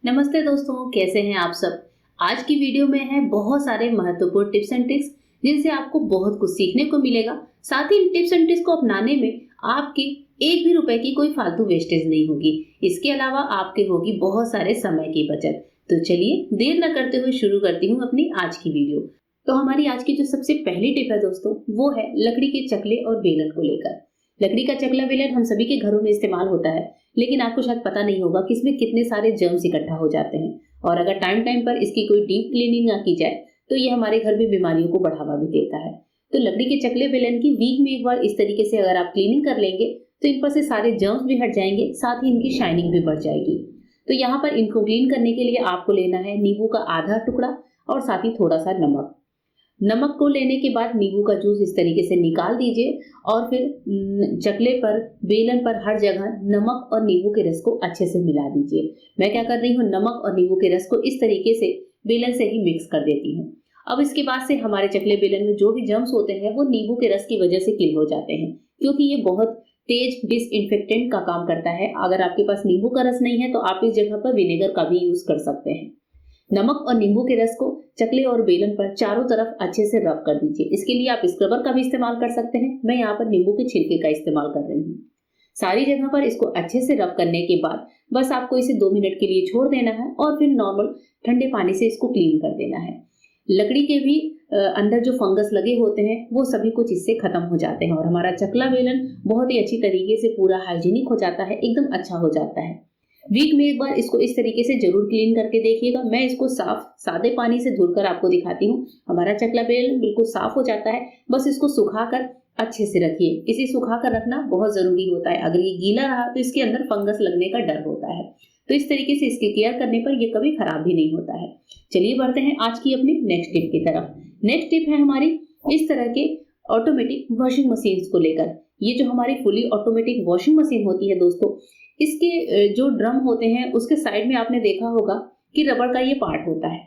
नमस्ते दोस्तों, कैसे हैं आप सब। आज की वीडियो में है बहुत सारे महत्वपूर्ण टिप्स एंड ट्रिक्स जिनसे आपको बहुत कुछ सीखने को मिलेगा। साथ ही इन टिप्स एंड ट्रिक्स को अपनाने में आपके एक भी रुपए की कोई फालतू वेस्टेज नहीं होगी। इसके अलावा आपके होगी बहुत सारे समय की बचत। तो चलिए देर न करते हुए शुरू करती हूँ अपनी आज की वीडियो। तो हमारी आज की जो सबसे पहली टिप है दोस्तों, वो है लकड़ी के चकले और बेलन को लेकर। लकड़ी का चकला बेलन हम सभी के घरों में इस्तेमाल होता है, लेकिन आपको शायद पता नहीं होगा कि इसमें कितने सारे जर्म्स इकट्ठा हो जाते हैं। और अगर टाइम टाइम पर इसकी कोई डीप क्लीनिंग ना की जाए तो ये हमारे घर में बीमारियों को बढ़ावा भी देता है। तो लकड़ी के चकले बेलन की वीक में एक बार इस तरीके से अगर आप क्लीनिंग कर लेंगे तो इन पर से सारे जर्म्स भी हट जाएंगे, साथ ही इनकी शाइनिंग भी बढ़ जाएगी। तो यहाँ पर इनको क्लीन करने के लिए आपको लेना है नींबू का आधा टुकड़ा और साथ ही थोड़ा सा नमक। नमक को लेने के बाद नींबू का जूस इस तरीके से निकाल दीजिए और फिर चकले पर, बेलन पर हर जगह नमक और नींबू के रस को अच्छे से मिला दीजिए। मैं क्या कर रही हूँ, नमक और नींबू के रस को इस तरीके से बेलन से ही मिक्स कर देती हूँ। अब इसके बाद से हमारे चकले बेलन में जो भी जर्म्स होते हैं वो नींबू के रस की वजह से किल हो जाते हैं, क्योंकि ये बहुत तेज डिसइंफेक्टेंट का काम करता है। अगर आपके पास नींबू का रस नहीं है तो आप इस जगह पर विनेगर का भी यूज कर सकते हैं। नमक और नींबू के रस को चकले और बेलन पर चारों तरफ अच्छे से रब कर दीजिए। इसके लिए आप स्क्रबर का भी इस्तेमाल कर सकते हैं। मैं यहाँ पर नींबू के छिलके का इस्तेमाल कर रही हूँ। सारी जगह पर इसको अच्छे से रब करने के बाद बस आपको इसे 2 मिनट के लिए छोड़ देना है और फिर नॉर्मल ठंडे पानी से इसको क्लीन कर देना है। लकड़ी के भी अंदर जो फंगस लगे होते हैं वो सभी कुछ इससे खत्म हो जाते हैं और हमारा चकला बेलन बहुत ही अच्छी तरीके से पूरा हाइजीनिक हो जाता है, एकदम अच्छा हो जाता है। वीक में एक बार इसको इस तरीके से जरूर क्लीन करके देखिएगा। मैं इसको साफ सादे पानी से धुलकर आपको दिखाती हूँ। हमारा चकला बेलन बिल्कुल साफ हो जाता है। बस इसको सुखाकर अच्छे से रखिए। इसे सुखाकर रखना बहुत जरूरी होता है। अगर ये गीला रहा तो इसके अंदर फंगस लगने का डर होता है। तो इस तरीके से इसकी केयर करने पर ये कभी खराब भी नहीं होता है। चलिए बढ़ते हैं आज की अपनी नेक्स्ट टिप की तरफ। नेक्स्ट टिप है हमारी इस तरह के ऑटोमेटिक वॉशिंग मशीन को लेकर। ये जो हमारी फुली ऑटोमेटिक वॉशिंग मशीन होती है दोस्तों, इसके जो ड्रम होते हैं उसके साइड में आपने देखा होगा कि रबड़ का ये पार्ट होता है।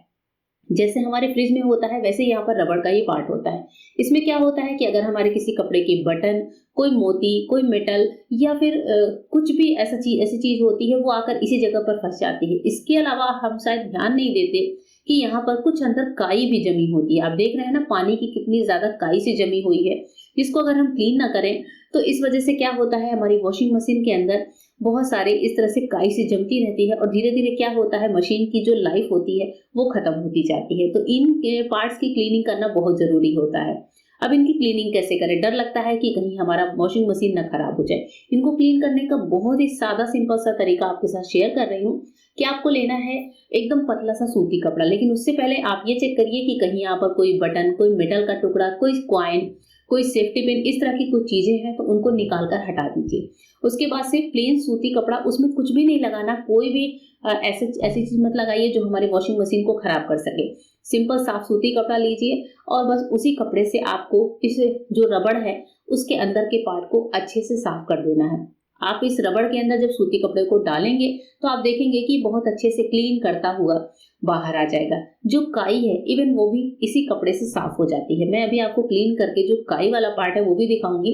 जैसे हमारे फ्रिज में होता है वैसे यहाँ पर रबड़ का ये पार्ट होता है। इसमें क्या होता है कि अगर हमारे किसी कपड़े के बटन, कोई मोती, कोई मेटल या फिर कुछ भी ऐसी चीज होती है वो आकर इसी जगह पर फंस जाती है। इसके अलावा हम शायद ध्यान नहीं देते कि यहाँ पर कुछ अंदर काई भी जमी होती है। आप देख रहे हैं ना पानी की कितनी ज्यादा काई सी जमी हुई है, जिसको अगर हम क्लीन ना करें तो इस वजह से क्या होता है, हमारी वॉशिंग मशीन के अंदर बहुत सारे इस तरह से काई सी जमती रहती है और धीरे धीरे क्या होता है, मशीन की जो लाइफ होती है वो खत्म होती जाती है। तो इन पार्ट्स की क्लीनिंग करना बहुत जरूरी होता है। अब इनकी क्लीनिंग कैसे करें? डर लगता है कि कहीं हमारा वॉशिंग मशीन ना खराब हो जाए। इनको क्लीन करने का बहुत ही सादा सिंपल सा तरीका आपके साथ शेयर कर रही हूँ कि आपको लेना है एकदम पतला सा सूती कपड़ा। लेकिन उससे पहले आप ये चेक करिए कि कहीं यहाँ पर कोई बटन, कोई मेटल का टुकड़ा, कोई कॉइन, कोई सेफ्टी पिन, इस तरह की कुछ चीजें हैं तो उनको निकाल कर हटा दीजिए। उसके बाद से प्लेन सूती कपड़ा, उसमें कुछ भी नहीं लगाना, कोई भी ऐसी चीज मत लगाइए जो हमारी वॉशिंग मशीन को खराब कर सके। सिंपल साफ सूती कपड़ा लीजिए और बस उसी कपड़े से आपको इस जो रबड़ है उसके अंदर के पार्ट को अच्छे से साफ कर देना है। आप इस रबड़ के अंदर जब सूती कपड़े को डालेंगे तो आप देखेंगे कि बहुत अच्छे से क्लीन करता हुआ बाहर आ जाएगा। जो काई है इवन वो भी इसी कपड़े से साफ हो जाती है। मैं अभी आपको क्लीन करके जो काई वाला पार्ट है वो भी दिखाऊंगी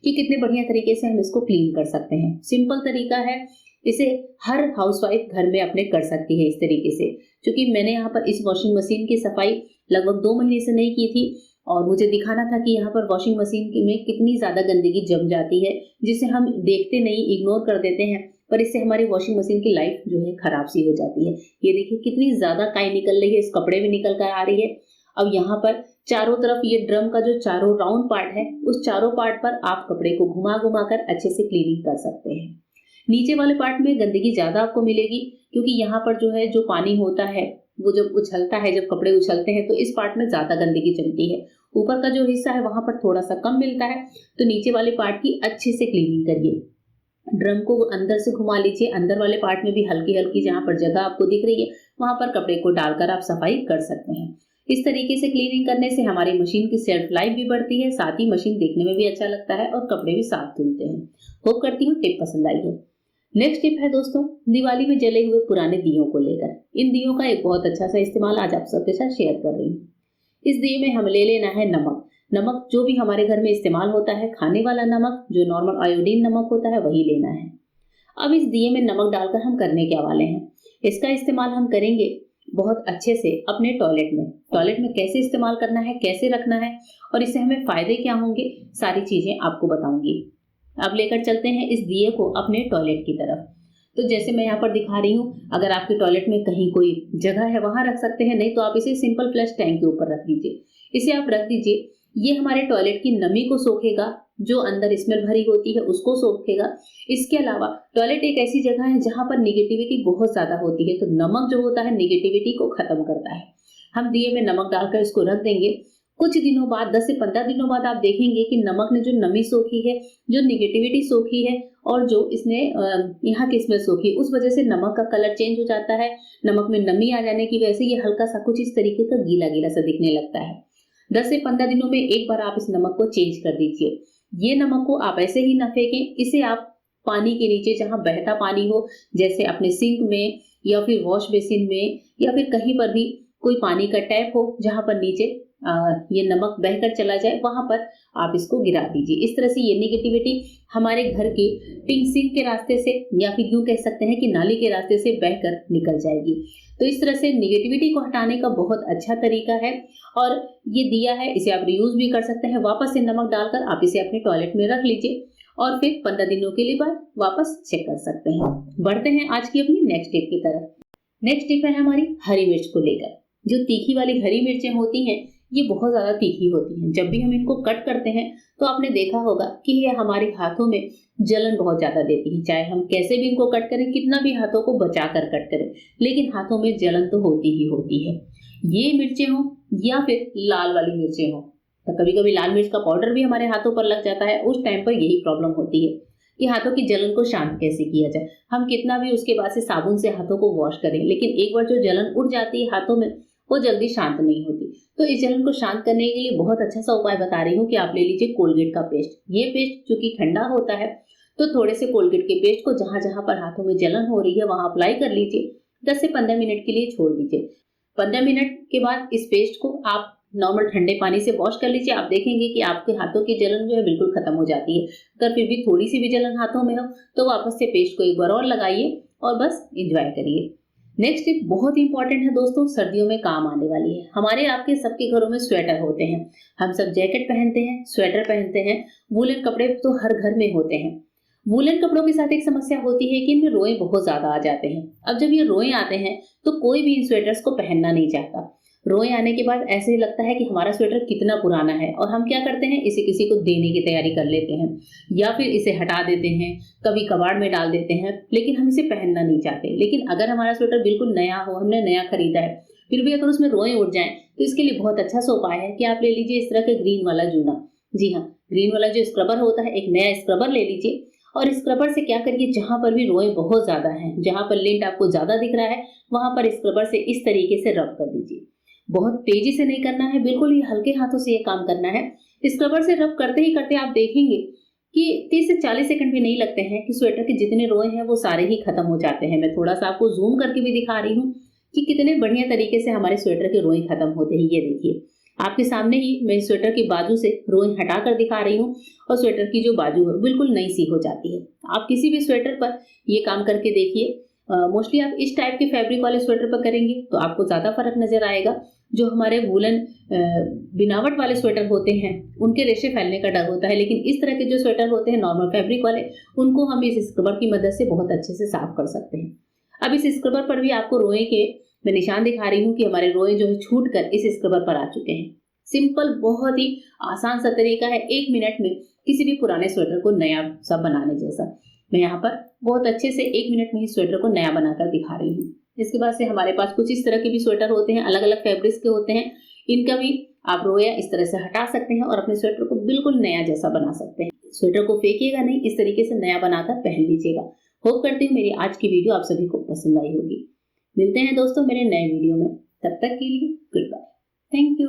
कि कितने बढ़िया तरीके से हम इसको क्लीन कर सकते हैं। सिंपल तरीका है, इसे हर हाउसवाइफ घर में अपने कर सकती है इस तरीके से। क्योंकि मैंने यहाँ पर इस वॉशिंग मशीन की सफाई लगभग 2 महीने से नहीं की थी और मुझे दिखाना था कि यहाँ पर वॉशिंग मशीन में कितनी ज्यादा गंदगी जम जाती है, जिसे हम देखते नहीं, इग्नोर कर देते हैं, पर इससे हमारी वॉशिंग मशीन की लाइफ जो है खराब सी हो जाती है। ये देखिए कितनी ज्यादा काई निकल रही है, इस कपड़े में निकल कर आ रही है। अब यहाँ पर चारों तरफ ये ड्रम का जो चारों राउंड पार्ट है उस चारों पार्ट पर आप कपड़े को घुमा घुमा कर अच्छे से क्लीनिंग कर सकते हैं। नीचे वाले पार्ट में गंदगी ज्यादा आपको मिलेगी क्योंकि यहाँ पर जो है जो पानी होता है वो जब उछलता है, जब कपड़े उछलते हैं तो इस पार्ट में ज्यादा गंदगी जमती है। ऊपर का जो हिस्सा है वहां पर थोड़ा सा कम मिलता है। तो नीचे वाले पार्ट की अच्छे से क्लीनिंग करिए। ड्रम को अंदर से घुमा लीजिए, अंदर वाले पार्ट में भी हल्की हल्की जहां पर जगह आपको दिख रही है वहां पर कपड़े को डालकर आप सफाई कर सकते हैं। इस तरीके से क्लीनिंग करने से हमारी मशीन की सेल्फ लाइफ भी बढ़ती है, साथ ही मशीन देखने में भी अच्छा लगता है और कपड़े भी साफ धुलते हैं। होप करती हूँ टिप पसंद आई है। नेक्स्ट टिप है दोस्तों दिवाली में जले हुए पुराने दियों को लेकर। इन दियों का एक बहुत अच्छा सा इस्तेमाल आज आप सबके साथ शेयर कर रही हूँ। इस दिए में हमें ले लेना है नमक। नमक जो भी हमारे घर में इस्तेमाल होता है, खाने वाला नमक जो नॉर्मल आयोडीन नमक होता है वही लेना है। अब इस दिए में नमक डालकर हम करने क्या वाले हैं, इसका इस्तेमाल हम करेंगे बहुत अच्छे से अपने टॉयलेट में कैसे इस्तेमाल करना है, कैसे रखना है और इससे हमें फायदे क्या होंगे, सारी चीजें आपको बताऊंगी। अब लेकर चलते हैं इस दिए को अपने टॉयलेट की तरफ। तो जैसे मैं यहाँ पर दिखा रही हूँ, अगर आपके टॉयलेट में कहीं कोई जगह है वहां रख सकते हैं, नहीं तो आप इसे सिंपल फ्लश टैंक के ऊपर रख दीजिए। इसे आप रख दीजिए, ये हमारे टॉयलेट की नमी को सोखेगा, जो अंदर स्मेल भरी होती है उसको सोखेगा। इसके अलावा टॉयलेट एक ऐसी जगह है जहां पर निगेटिविटी बहुत ज्यादा होती है, तो नमक जो होता है निगेटिविटी को खत्म करता है। हम दिए में नमक डालकर इसको रख देंगे। कुछ दिनों बाद 10 से 15 दिनों बाद आप देखेंगे कि नमक ने जो नमी सोखी है, जो निगेटिविटी सोखी है और जो इसने यहाँ की स्मेल सोखी, उस वजह से नमक का कलर चेंज हो जाता है। नमक में नमी आ जाने की वजह से ये हल्का सा कुछ इस तरीके का गीला गीला सा दिखने लगता है। 10 से 15 दिनों में एक बार आप इस नमक को चेंज कर दीजिए। ये नमक को आप ऐसे ही ना फेंकें, इसे आप पानी के नीचे जहां बहता पानी हो, जैसे अपने सिंक में या फिर वॉश बेसिन में या फिर कहीं पर भी कोई पानी का टैप हो जहां पर नीचे ये नमक बहकर चला जाए, वहां पर आप इसको गिरा दीजिए। इस तरह से ये निगेटिविटी हमारे घर की सिंक के रास्ते से या फिर यूं कह सकते हैं कि नाली के रास्ते से बहकर निकल जाएगी। तो इस तरह से निगेटिविटी को हटाने का बहुत अच्छा तरीका है और ये दिया है, इसे आप रीयूज भी कर सकते हैं। वापस से नमक डालकर आप इसे अपने टॉयलेट में रख लीजिए और फिर 15 दिनों के लिए बाद वापस चेक कर सकते हैं। बढ़ते हैं आज की अपनी नेक्स्ट टिप की तरफ। नेक्स्ट टिप है हमारी हरी मिर्च को लेकर। जो तीखी वाली हरी मिर्चें होती हैं, ये बहुत ज्यादा तीखी होती हैं। जब भी हम इनको कट करते हैं तो आपने देखा होगा कि ये हमारे हाथों में जलन बहुत ज्यादा देती है। चाहे हम कैसे भी इनको कट करें, कितना भी हाथों को बचाकर कट करें, लेकिन हाथों में जलन तो होती ही होती है। ये मिर्चें हो या फिर लाल वाली मिर्चें हो, तो कभी कभी लाल मिर्च का पाउडर भी हमारे हाथों पर लग जाता है। उस टाइम पर यही प्रॉब्लम होती है कि हाथों की जलन को शांत कैसे किया जाए। हम कितना भी उसके बाद से साबुन से हाथों को वॉश करें, लेकिन एक बार जो जलन उठ जाती है हाथों में, वो जल्दी शांत नहीं होती। तो इस जलन को शांत करने के लिए बहुत अच्छा सा उपाय बता रही हूँ कि आप ले लीजिए कोलगेट का पेस्ट। ये पेस्ट चूंकि ठंडा होता है, तो थोड़े से कोलगेट के पेस्ट को जहां जहां पर हाथों में जलन हो रही है वहां अप्लाई कर लीजिए। 10 से 15 मिनट के लिए छोड़ दीजिए। 15 मिनट के बाद इस पेस्ट को आप नॉर्मल ठंडे पानी से वॉश कर लीजिए। आप देखेंगे कि आपके हाथों की जलन जो है बिल्कुल खत्म हो जाती है। अगर फिर भी थोड़ी सी भी जलन हाथों में हो तो वापस से पेस्ट को एक बार और लगाइए और बस एंजॉय करिए। नेक्स्ट टिप बहुत इंपॉर्टेंट है दोस्तों, सर्दियों में काम आने वाली है। हमारे आपके सबके घरों में स्वेटर होते हैं, हम सब जैकेट पहनते हैं, स्वेटर पहनते हैं, वूलन कपड़े तो हर घर में होते हैं। वूलन कपड़ों के साथ एक समस्या होती है कि इनमें रोए बहुत ज्यादा आ जाते हैं। अब जब ये रोए आते हैं तो कोई भी इन स्वेटर्स को पहनना नहीं चाहता। रोए आने के बाद ऐसे ही लगता है कि हमारा स्वेटर कितना पुराना है, और हम क्या करते हैं, इसे किसी को देने की तैयारी कर लेते हैं या फिर इसे हटा देते हैं, कभी कबाड़ में डाल देते हैं, लेकिन हम इसे पहनना नहीं चाहते। लेकिन अगर हमारा स्वेटर बिल्कुल नया हो, हमने नया खरीदा है, फिर भी अगर उसमें रोए उठ जाएं, तो इसके लिए बहुत अच्छा सा उपाय है कि आप ले लीजिए इस तरह के ग्रीन वाला जूना। जी हाँ, ग्रीन वाला जो स्क्रबर होता है, एक नया स्क्रबर ले लीजिए और स्क्रबर से क्या करिए, जहां पर भी रोए बहुत ज्यादा है, जहां पर लिंट आपको ज्यादा दिख रहा है, वहां पर स्क्रबर से इस तरीके से रब कर दीजिए। बहुत तेजी से नहीं करना है, बिल्कुल ही हल्के हाथों से ये काम करना है। स्क्रबर से रब करते ही करते आप देखेंगे कि 30 से 40 सेकंड भी नहीं लगते हैं कि स्वेटर के जितने रोए हैं वो सारे ही खत्म हो जाते हैं। मैं थोड़ा सा आपको जूम करके भी दिखा रही हूँ कि कितने बढ़िया तरीके से हमारे स्वेटर के रोए खत्म होते हैं। ये देखिए, आपके सामने ही मैं स्वेटर की बाजू से रोए हटा कर दिखा रही हूँ और स्वेटर की जो बाजू है बिल्कुल नई सी हो जाती है। आप किसी भी स्वेटर पर ये काम करके देखिए। मोस्टली आप इस टाइप के फैब्रिक वाले स्वेटर पर करेंगे तो आपको ज्यादा फर्क नजर आएगा। जो हमारे वूलन बिनावट वाले स्वेटर होते हैं उनके रेशे फैलने का डर होता है, लेकिन इस तरह के जो स्वेटर होते हैं नॉर्मल फैब्रिक वाले, उनको हम इस स्क्रबर की मदद से बहुत अच्छे से साफ कर सकते हैं। अब इस स्क्रबर पर भी आपको रोए के मैं निशान दिखा रही हूँ कि हमारे रोए जो है छूट कर इस स्क्रबर पर आ चुके हैं। सिंपल, बहुत ही आसान सा तरीका है, 1 मिनट में किसी भी पुराने स्वेटर को नया सा बनाने जैसा। मैं यहाँ पर बहुत अच्छे से 1 मिनट में ही स्वेटर को नया बनाकर दिखा रही हूँ। इसके बाद से हमारे पास कुछ इस तरह के भी स्वेटर होते हैं, अलग अलग फैब्रिक्स के होते हैं। इनका भी आप रोया इस तरह से हटा सकते हैं और अपने स्वेटर को बिल्कुल नया जैसा बना सकते हैं। स्वेटर को फेंकिएगा नहीं, इस तरीके से नया बनाकर पहन लीजिएगा। होप करती हूँ मेरी आज की वीडियो आप सभी को पसंद आई होगी। मिलते हैं दोस्तों मेरे नए वीडियो में, तब तक के लिए गुड बाय, थैंक यू।